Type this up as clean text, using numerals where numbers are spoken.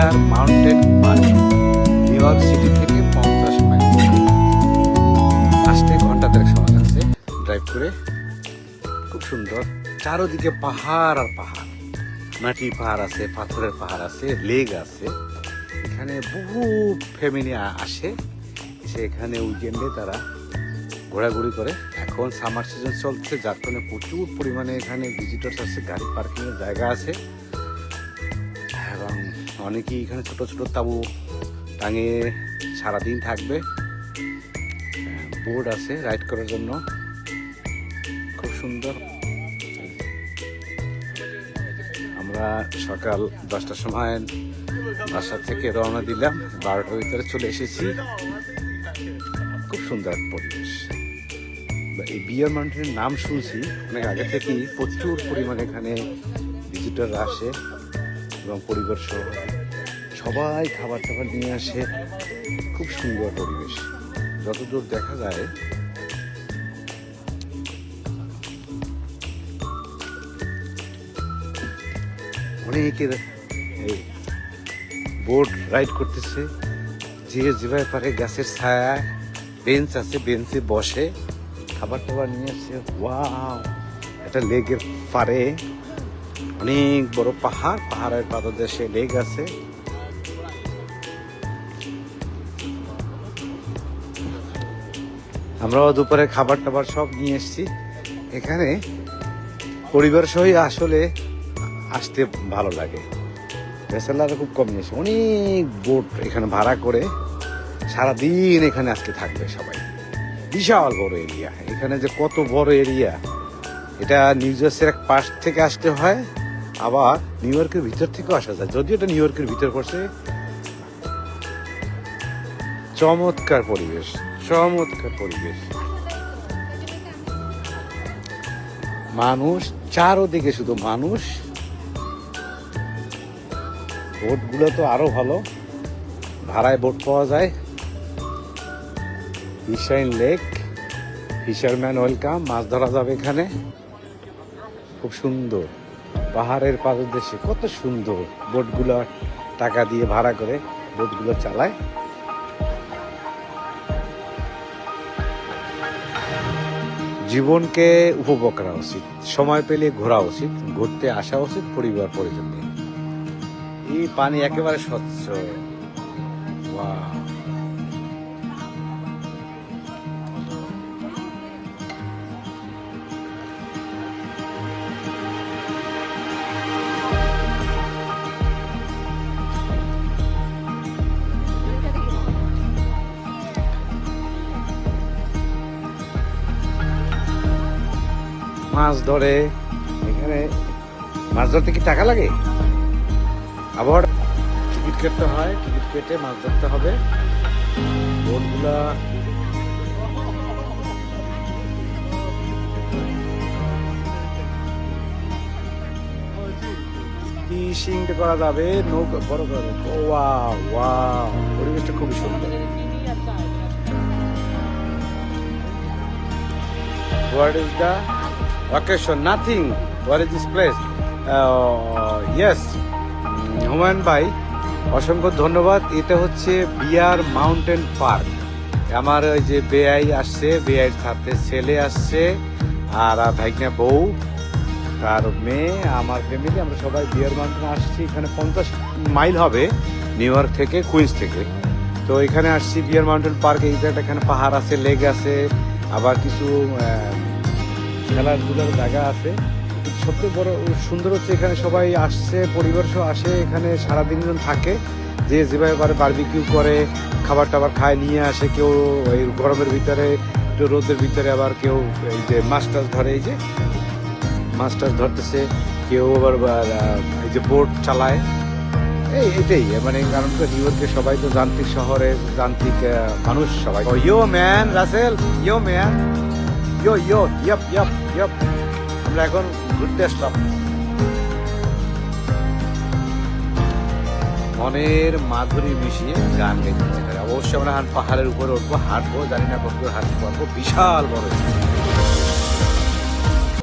বিয়ার Mountain Park, New York City থেকে 50 mile. আসতে ঘন্টা 1.5 সময় লাগছে ড্রাইভ করে। খুব সুন্দর, চারোদিকে পাহাড় আর পাহাড়, মাটির পাহাড় আছে, পাথরের পাহাড় আছে, লেক আছে। এখানে বহু ফ্যামিলি আসে, এসে এখানে উইকেন্ডে তারা ঘোরাঘুরি করে। এখন সামার সিজন চলছে, যার কারণে প্রচুর পরিমাণে এখানে ভিজিটর্স আছে, গাড়ি পার্কিংয়ের জায়গা আছে এবং অনেকেই এখানে ছোট ছোট তাঁবু টাঙিয়ে সারাদিন থাকবে। বোর্ড আছে রাইড করার জন্য, খুব সুন্দর। আমরা সকাল 10টার সময় বাসা থেকে রওনা দিলাম, 12টার ভিতরে চলে এসেছি। খুব সুন্দর পরিবেশ। এই বিয়ার মাউন্টেনের নাম শুনছি অনেক আগে থেকেই, প্রচুর পরিমাণে এখানে ভিজিটররা আসে এবং পরিবার সহ সবাই খাবার টাবার নিয়ে আসে। খুব সুন্দর পরিবেশ যতদূর দেখা যায়। অনেকের এই বোট রাইড করতেছে, যে যেভাবে পারে গাছের ছায়া, বেঞ্চ আছে, বেঞ্চে বসে খাবার টাবার নিয়ে আসছে। ওয়াও, এটা লেকের পারে অনেক বড় পাহাড়, পাহাড়ের পাদদেশে লেক আছে। আমরাও দুপুরে খাবার টাবার সব নিয়ে এসেছি। এখানে পরিবার সহই আসলে আসতে ভালো লাগে, ব্যাচেলাররা খুব কম এসে। অনেক বোট এখানে ভাড়া করে সারাদিন এখানে আজকে থাকবে সবাই। বিশাল বড় এরিয়া, এখানে যে কত বড় এরিয়া, এটা নিউ জার্সির এক পাশ থেকে আসতে হয়, আবার নিউ ইয়র্কের ভিতর থেকেও আসা যায়, যদিও এটা নিউ ইয়র্কের ভিতর পড়ছে। চমৎকার পরিবেশ, চমৎকার পরিবেশ। মানুষ চারোদিকে, শুধু মানুষ। বোটগুলো তো আরো ভালো, ভাড়ায় বোট পাওয়া যায়। ফিশাইন লেক, ফিশারম্যান ওয়েলকাম, মাছ ধরা যাবে এখানে। খুব সুন্দর, পাহাড়ের পাদদেশে কত সুন্দর। বোটগুলো টাকা দিয়ে ভাড়া করে বোটগুলো চালায়। জীবনকে উপভোগ করা উচিত, সময় পেলে ঘোরা উচিত, ঘুরতে আসা উচিত পরিবার পরিজন নিয়ে। এই পানি একেবারে স্বচ্ছ। ওয়াও, মাছ ধরে এখানে। মাছ ধরতে কি টাকা লাগে? আবার টিকিট কাটতে হয়, টিকিট কেটে মাছ ধরতে হবে। বোটগুলা ফিশিং করা যাবে, নৌকা বড় করে। ওয়াও ওয়াও, পরিবেশটা খুবই সুন্দর। What is the location? Nothing. What is this place? Yes, Humayun ভাই, অসংখ্য ধন্যবাদ। এটা হচ্ছে বিয়ার মাউন্টেন পার্ক। আমার ওই যে বেআই আসছে, বেআইয়ের সাথে ছেলে আসছে, আর ভাইকনা বউ, তার মেয়ে, আমার ফ্যামিলি, আমরা সবাই বিয়ার মাউন্টেনে আসছি। এখানে 50 মাইল হবে নিউ ইয়র্ক থেকে, কুইন্স থেকে। তো এখানে আসছি বিয়ার মাউন্টেন পার্ক। এই জায়গাটা, এখানে পাহাড় আছে, লেক আছে, আবার কিছু খেলাধুলার জায়গা আছে। সবচেয়ে বড় সুন্দর হচ্ছে এখানে সবাই আসছে, পরিবার সহ আসে, এখানে সারাদিন থাকে। যে যেভাবে পারে বারবিকিউ করে, খাবার টাবার খায়, নিয়ে আসে। কেউ এই গরমের ভিতরে, একটু রোদের ভিতরে, আবার কেউ এই যে মাছ টাছ ধরে, এই যে মাছ টাছ ধরতেছে, কেউ আবার এই যে বোট চালায়। এটাই মানে, কারণ নিউ ইয়র্কে সবাই তো যান্ত্রিক শহরে, যান্ত্রিক মানুষ সবাই। ইয়ো ম্যান রাসেল, ইয়ো ম্যান, ইয়ো ইয়ো, ইয়াপ ইয়াপ ইয়াপ। আমরা এখন ঘুরতে আসলাম। মনের মাধুরী মিশিয়ে গান গাইতে। অবশ্যই আমরা পাহাড়ের উপরে উঠবো, হাঁটবো, জানি না কত হাঁটতে পারবো। বিশাল বড়